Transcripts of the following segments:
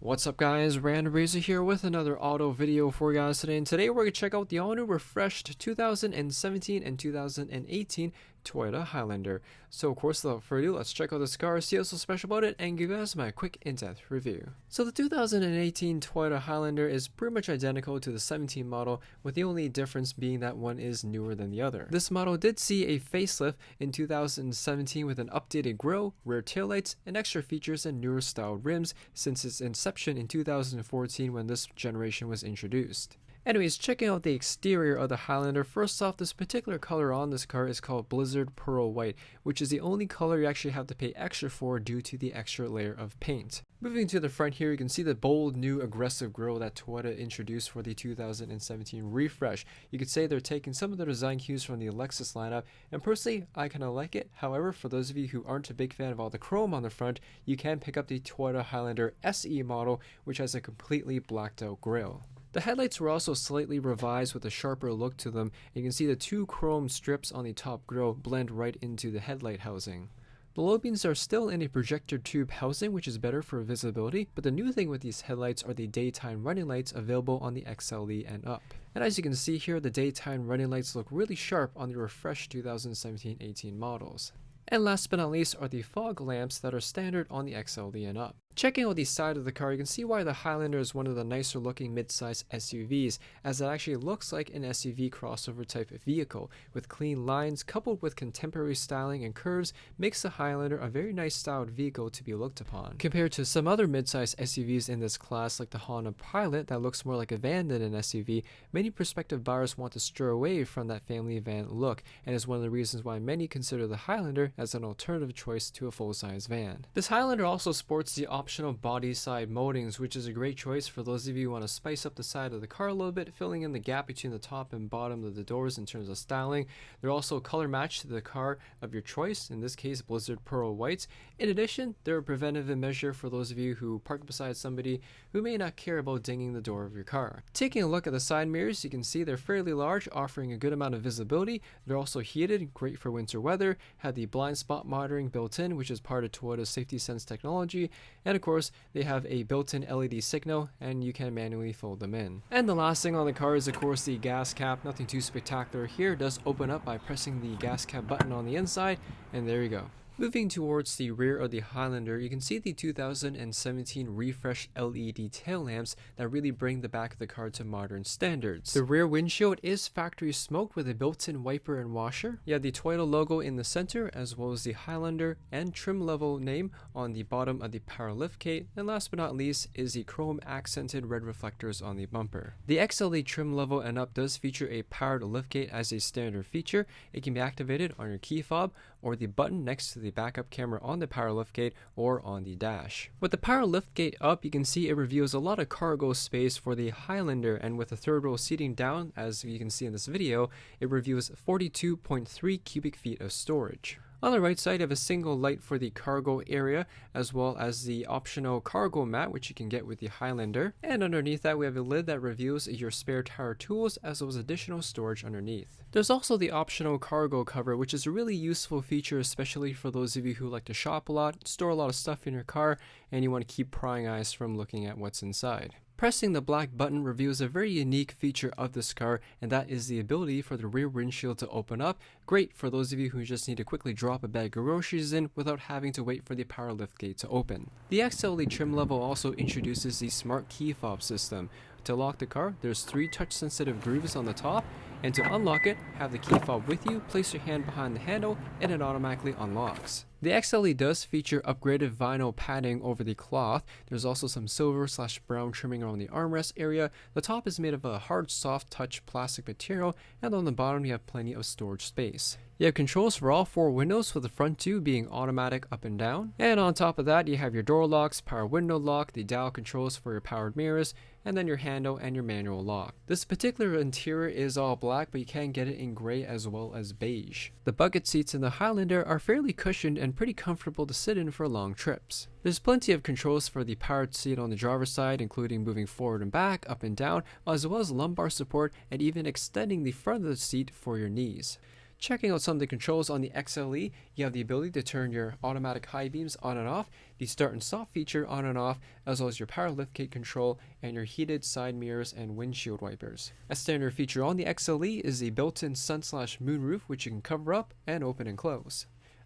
What's up guys, Rand Razor here with another auto video for you guys today, and today we're going to check out the all-new refreshed 2017 and 2018 Toyota Highlander. So of course, without further ado, let's check out this car, see what's so special about it, and give you guys my quick in-depth review. So the 2018 Toyota Highlander is pretty much identical to the 17 model, with the only difference being that one is newer than the other. This model did see a facelift in 2017 with an updated grille, rear taillights, and extra features and newer styled rims since its inception in 2014 when this generation was introduced. Anyways, checking out the exterior of the Highlander, first off, this particular color on this car is called Blizzard Pearl White, which is the only color you actually have to pay extra for due to the extra layer of paint. Moving to the front here, you can see the bold, new, aggressive grille that Toyota introduced for the 2017 refresh. You could say they're taking some of the design cues from the Lexus lineup, and personally, I kind of like it. However, for those of you who aren't a big fan of all the chrome on the front, you can pick up the Toyota Highlander SE model, which has a completely blacked out grille. The headlights were also slightly revised with a sharper look to them. You can see the two chrome strips on the top grille blend right into the headlight housing. The low beams are still in a projector tube housing, which is better for visibility, but the new thing with these headlights are the daytime running lights available on the XLE and up. And as you can see here, the daytime running lights look really sharp on the refreshed 2017-18 models. And last but not least are the fog lamps that are standard on the XLE and up. Checking out the side of the car, you can see why the Highlander is one of the nicer looking mid-size SUVs, as it actually looks like an SUV crossover type vehicle, with clean lines coupled with contemporary styling and curves makes the Highlander a very nice styled vehicle to be looked upon. Compared to some other mid-size SUVs in this class like the Honda Pilot that looks more like a van than an SUV, many prospective buyers want to steer away from that family van look, and is one of the reasons why many consider the Highlander as an alternative choice to a full-size van. This Highlander also sports the optional body side moldings, which is a great choice for those of you who want to spice up the side of the car a little bit, filling in the gap between the top and bottom of the doors in terms of styling. They're also color matched to the car of your choice, in this case Blizzard Pearl Whites. In addition, they're a preventative measure for those of you who park beside somebody who may not care about dinging the door of your car. Taking a look at the side mirrors, you can see they're fairly large, offering a good amount of visibility. They're also heated, great for winter weather, have the blind spot monitoring built in, which is part of Toyota's Safety Sense technology, and of course they have a built-in LED signal and you can manually fold them in. And the last thing on the car is of course the gas cap. Nothing too spectacular here. It does open up by pressing the gas cap button on the inside, and there you go. Moving towards the rear of the Highlander, you can see the 2017 refreshed LED tail lamps that really bring the back of the car to modern standards. The rear windshield is factory smoked with a built-in wiper and washer. You have the Toyota logo in the center, as well as the Highlander and trim level name on the bottom of the power liftgate, and last but not least is the chrome accented red reflectors on the bumper. The XLE trim level and up does feature a powered liftgate as a standard feature. It can be activated on your key fob or the button next to the backup camera on the power liftgate or on the dash. With the power liftgate up, you can see it reveals a lot of cargo space for the Highlander, and with the third row seating down, as you can see in this video, it reveals 42.3 cubic feet of storage. On the right side, you have a single light for the cargo area, as well as the optional cargo mat, which you can get with the Highlander. And underneath that, we have a lid that reveals your spare tire tools, as well as additional storage underneath. There's also the optional cargo cover, which is a really useful feature, especially for those of you who like to shop a lot, store a lot of stuff in your car, and you want to keep prying eyes from looking at what's inside. Pressing the black button reveals a very unique feature of this car, and that is the ability for the rear windshield to open up. Great for those of you who just need to quickly drop a bag of groceries in without having to wait for the power liftgate to open. The XLE trim level also introduces the smart key fob system. To lock the car, there's 3 touch-sensitive grooves on the top, and to unlock it, have the key fob with you, place your hand behind the handle, and it automatically unlocks. The XLE does feature upgraded vinyl padding over the cloth. There's also some silver/brown trimming around the armrest area. The top is made of a hard, soft touch plastic material, and on the bottom you have plenty of storage space. You have controls for all 4 windows, with the front 2 being automatic up and down. And on top of that, you have your door locks, power window lock, the dial controls for your powered mirrors, and then your handle and your manual lock. This particular interior is all black, but you can get it in gray as well as beige. The bucket seats in the Highlander are fairly cushioned and pretty comfortable to sit in for long trips. There's plenty of controls for the powered seat on the driver's side, including moving forward and back, up and down, as well as lumbar support and even extending the front of the seat for your knees. Checking out some of the controls on the XLE, you have the ability to turn your automatic high beams on and off, the start and stop feature on and off, as well as your power liftgate control and your heated side mirrors and windshield wipers. A standard feature on the XLE is the built-in sun/moon roof, which you can cover up and open and close.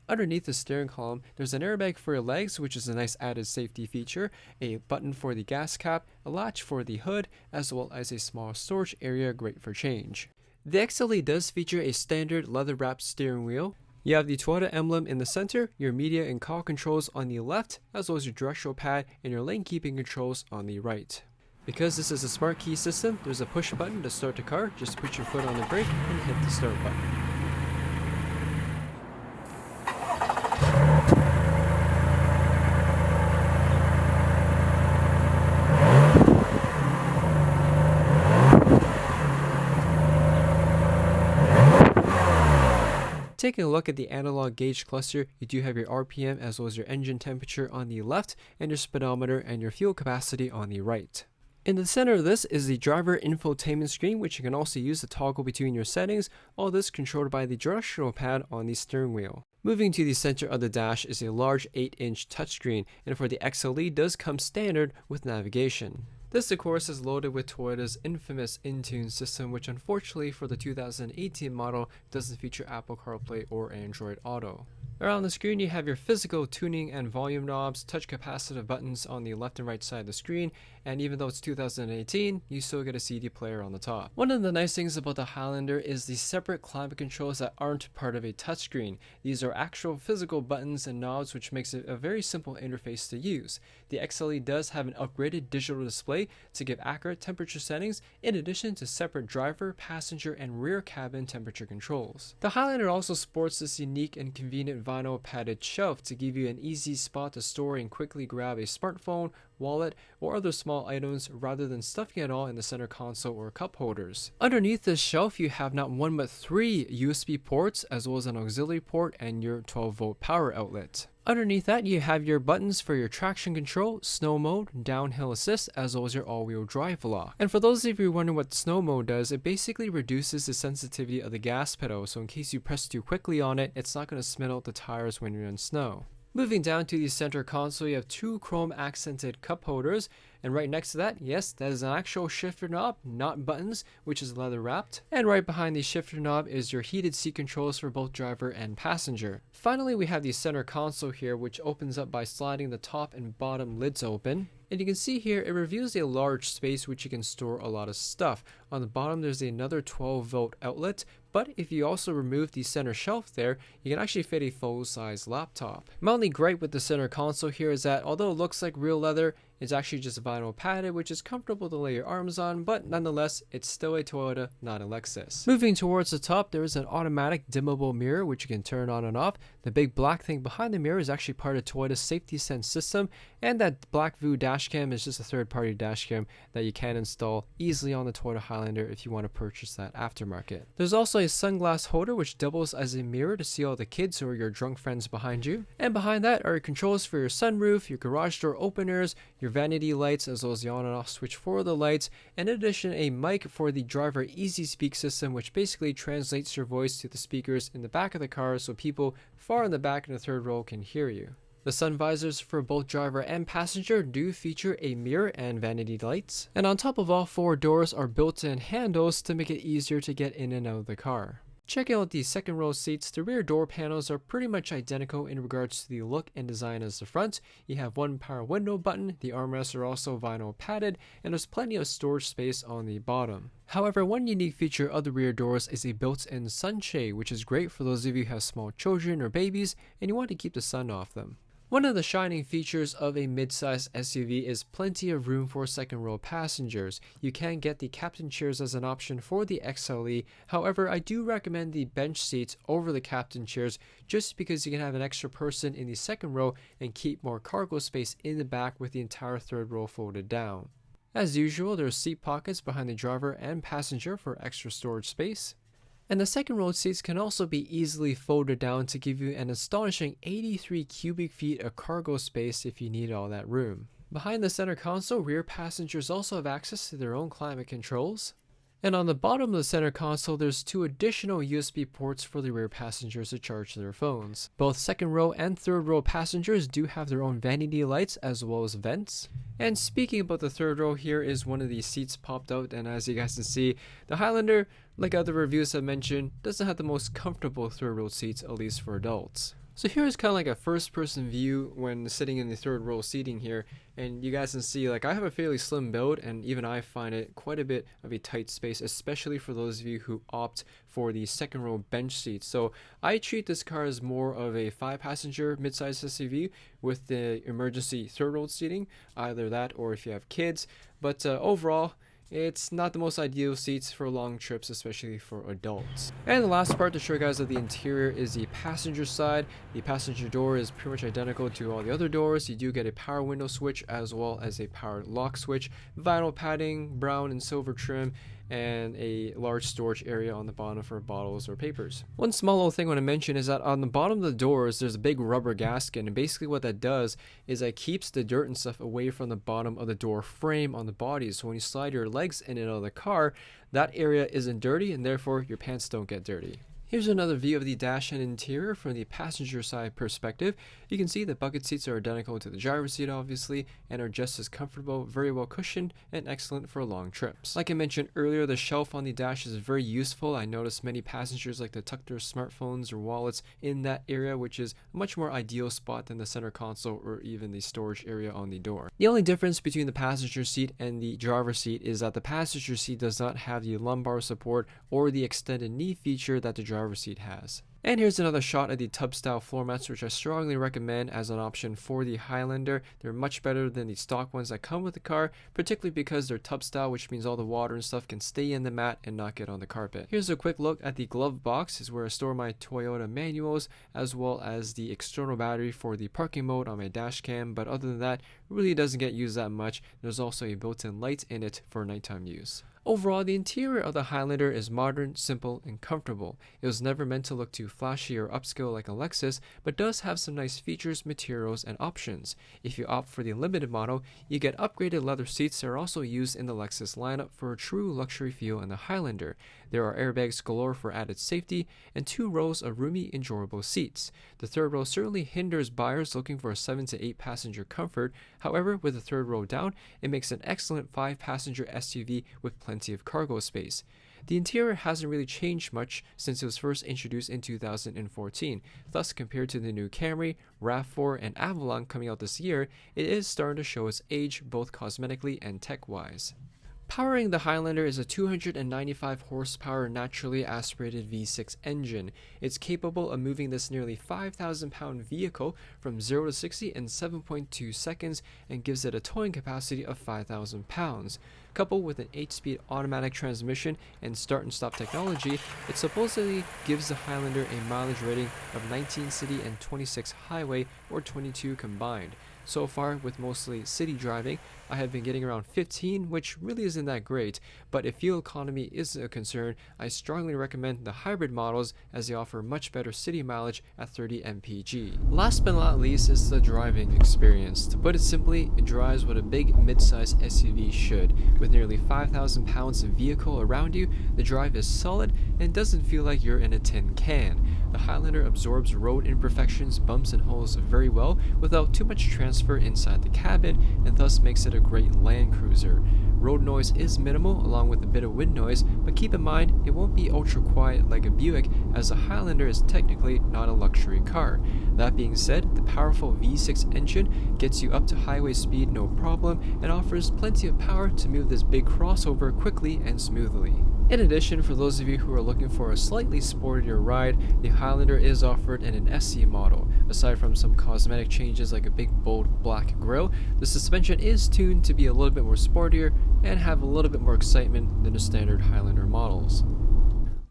Underneath the steering column, there's an airbag for your legs, which is a nice added safety feature, a button for the gas cap, a latch for the hood, as well as a small storage area great for change. The XLE does feature a standard leather-wrapped steering wheel. You have the Toyota emblem in the center, your media and call controls on the left, as well as your directional pad and your lane keeping controls on the right. Because this is a smart key system, there's a push button to start the car. Just put your foot on the brake and hit the start button. Taking a look at the analog gauge cluster, you do have your RPM as well as your engine temperature on the left and your speedometer and your fuel capacity on the right. In the center of this is the driver infotainment screen, which you can also use to toggle between your settings, all this controlled by the directional pad on the steering wheel. Moving to the center of the dash is a large 8-inch touchscreen, and for the XLE does come standard with navigation. This of course is loaded with Toyota's infamous Intune system, which unfortunately for the 2018 model doesn't feature Apple CarPlay or Android Auto. Around the screen you have your physical tuning and volume knobs, touch capacitive buttons on the left and right side of the screen, and even though it's 2018, you still get a CD player on the top. One of the nice things about the Highlander is the separate climate controls that aren't part of a touchscreen. These are actual physical buttons and knobs, which makes it a very simple interface to use. The XLE does have an upgraded digital display to give accurate temperature settings, in addition to separate driver, passenger, and rear cabin temperature controls. The Highlander also sports this unique and convenient vinyl padded shelf to give you an easy spot to store and quickly grab a smartphone, wallet, or other small items rather than stuffing it all in the center console or cup holders. Underneath this shelf you have not one but 3 USB ports as well as an auxiliary port and your 12-volt power outlet. Underneath that you have your buttons for your traction control, snow mode, downhill assist, as well as your all-wheel drive lock. And for those of you wondering what snow mode does, it basically reduces the sensitivity of the gas pedal, so in case you press too quickly on it, it's not going to spin out the tires when you're in snow. Moving down to the center console, you have 2 chrome accented cup holders, and right next to that, yes, that is an actual shifter knob, not buttons, which is leather wrapped. And right behind the shifter knob is your heated seat controls for both driver and passenger. Finally, we have the center console here, which opens up by sliding the top and bottom lids open. And you can see here, it reveals a large space which you can store a lot of stuff. On the bottom, there's another 12-volt outlet, but if you also remove the center shelf there, you can actually fit a full-size laptop. My only gripe with the center console here is that although it looks like real leather, it's actually just vinyl padded, which is comfortable to lay your arms on, but nonetheless, it's still a Toyota, not a Lexus. Moving towards the top, there is an automatic dimmable mirror, which you can turn on and off. The big black thing behind the mirror is actually part of Toyota's Safety Sense system, and that black View dash cam is just a third-party dash cam that you can install easily on the Toyota Highlander if you want to purchase that aftermarket. There's also a sunglass holder, which doubles as a mirror to see all the kids or your drunk friends behind you. And behind that are your controls for your sunroof, your garage door openers, your vanity lights, as well as the on and off switch for the lights, and in addition a mic for the driver easy speak system, which basically translates your voice to the speakers in the back of the car so people far in the back in the third row can hear you. The sun visors for both driver and passenger do feature a mirror and vanity lights, and on top of all 4 doors are built-in handles to make it easier to get in and out of the car. Checking out the second row seats, the rear door panels are pretty much identical in regards to the look and design as the front. You have 1 power window button, the armrests are also vinyl padded, and there's plenty of storage space on the bottom. However, one unique feature of the rear doors is a built-in sunshade, which is great for those of you who have small children or babies and you want to keep the sun off them. One of the shining features of a mid-sized SUV is plenty of room for second row passengers. You can get the captain chairs as an option for the XLE, however I do recommend the bench seats over the captain chairs just because you can have an extra person in the second row and keep more cargo space in the back with the entire third row folded down. As usual, there are seat pockets behind the driver and passenger for extra storage space. And the second row seats can also be easily folded down to give you an astonishing 83 cubic feet of cargo space if you need all that room. Behind the center console, rear passengers also have access to their own climate controls. And on the bottom of the center console, there's 2 additional USB ports for the rear passengers to charge their phones. Both second row and third row passengers do have their own vanity lights as well as vents. And speaking about the third row, here is one of the seats popped out, and as you guys can see, the Highlander, like other reviews have mentioned, doesn't have the most comfortable third row seats, at least for adults. So here's kind of like a first-person view when sitting in the third row seating here, and you guys can see, like, I have a fairly slim build, and even I find it quite a bit of a tight space, especially for those of you who opt for the second row bench seats. So I treat this car as more of a 5-passenger midsize SUV with the emergency third row seating, either that or if you have kids. But overall, it's not the most ideal seats for long trips, especially for adults. And the last part to show you guys of the interior is the passenger side. The passenger door is pretty much identical to all the other doors. You do get a power window switch as well as a power lock switch, vinyl padding, brown and silver trim, and a large storage area on the bottom for bottles or papers. One small little thing I want to mention is that on the bottom of the doors there's a big rubber gasket, and basically what that does is that keeps the dirt and stuff away from the bottom of the door frame on the body, so when you slide your legs in and out of the car, that area isn't dirty and therefore your pants don't get dirty. Here's another view of the dash and interior from the passenger side perspective. You can see the bucket seats are identical to the driver's seat obviously, and are just as comfortable, very well cushioned, and excellent for long trips. Like I mentioned earlier, the shelf on the dash is very useful. I noticed many passengers like to tuck their smartphones or wallets in that area, which is a much more ideal spot than the center console or even the storage area on the door. The only difference between the passenger seat and the driver's seat is that the passenger seat does not have the lumbar support or the extended knee feature that the driver's seat has. And here's another shot of the tub style floor mats, which I strongly recommend as an option for the Highlander. They're much better than the stock ones that come with the car, particularly because they're tub style, which means all the water and stuff can stay in the mat and not get on the carpet. Here's a quick look at the glove box. Is where I store my Toyota manuals as well as the external battery for the parking mode on my dash cam, but other than that, it really doesn't get used that much. There's also a built-in light in it for nighttime use. Overall, the interior of the Highlander is modern, simple, and comfortable. It was never meant to look too flashy or upscale like a Lexus, but does have some nice features, materials, and options. If you opt for the limited model, you get upgraded leather seats that are also used in the Lexus lineup for a true luxury feel in the Highlander. There are airbags galore for added safety, and 2 rows of roomy, enjoyable seats. The third row certainly hinders buyers looking for a 7 to 8 passenger comfort. However, with the third row down, it makes an excellent 5-passenger SUV with plenty of cargo space. The interior hasn't really changed much since it was first introduced in 2014. Thus, compared to the new Camry, RAV4, and Avalon coming out this year, it is starting to show its age both cosmetically and tech-wise. Powering the Highlander is a 295 horsepower naturally aspirated V6 engine. It's capable of moving this nearly 5,000-pound vehicle from 0 to 60 in 7.2 seconds and gives it a towing capacity of 5,000 pounds. Coupled with an 8-speed automatic transmission and start and stop technology, it supposedly gives the Highlander a mileage rating of 19 city and 26 highway, or 22 combined. So far, with mostly city driving, I have been getting around 15, which really isn't that great, but if fuel economy is a concern, I strongly recommend the hybrid models as they offer much better city mileage at 30 mpg. Last but not least is the driving experience. To put it simply, it drives what a big mid-size SUV should. With nearly 5,000 pounds of vehicle around you, the drive is solid and doesn't feel like you're in a tin can. The Highlander absorbs road imperfections, bumps, and holes very well without too much transfer inside the cabin, and thus makes it a great land cruiser. Road noise is minimal along with a bit of wind noise, but keep in mind it won't be ultra quiet like a Buick, as the Highlander is technically not a luxury car. That being said, the powerful V6 engine gets you up to highway speed no problem and offers plenty of power to move this big crossover quickly and smoothly. In addition, for those of you who are looking for a slightly sportier ride, the Highlander is offered in an SE model. Aside from some cosmetic changes like a big bold black grille, the suspension is tuned to be a little bit more sportier and have a little bit more excitement than the standard Highlander models.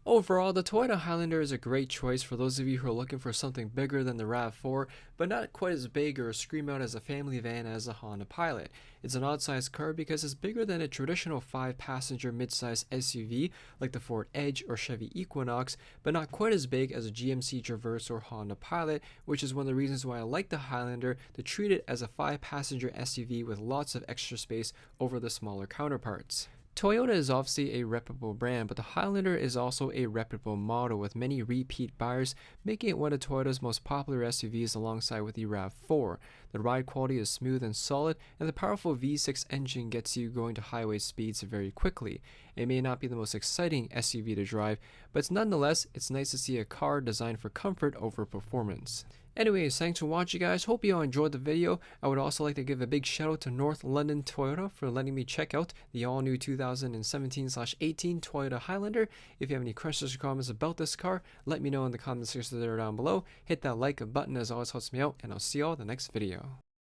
Overall, the Toyota Highlander is a great choice for those of you who are looking for something bigger than the RAV4, but not quite as big or scream out as a family van as the Honda Pilot. It's an odd-sized car because it's bigger than a traditional 5-passenger mid-size SUV like the Ford Edge or Chevy Equinox, but not quite as big as a GMC Traverse or Honda Pilot, which is one of the reasons why I like the Highlander to treat it as a 5-passenger SUV with lots of extra space over the smaller counterparts. Toyota is obviously a reputable brand, but the Highlander is also a reputable model with many repeat buyers, making it one of Toyota's most popular SUVs alongside with the RAV4. The ride quality is smooth and solid, and the powerful V6 engine gets you going to highway speeds very quickly. It may not be the most exciting SUV to drive, but nonetheless, it's nice to see a car designed for comfort over performance. Anyways, thanks for watching, guys. Hope you all enjoyed the video. I would also like to give a big shout out to North London Toyota for letting me check out the all-new 2017/18 Toyota Highlander. If you have any questions or comments about this car, let me know in the comment section there down below. Hit that like button, as always helps me out, and I'll see you all in the next video.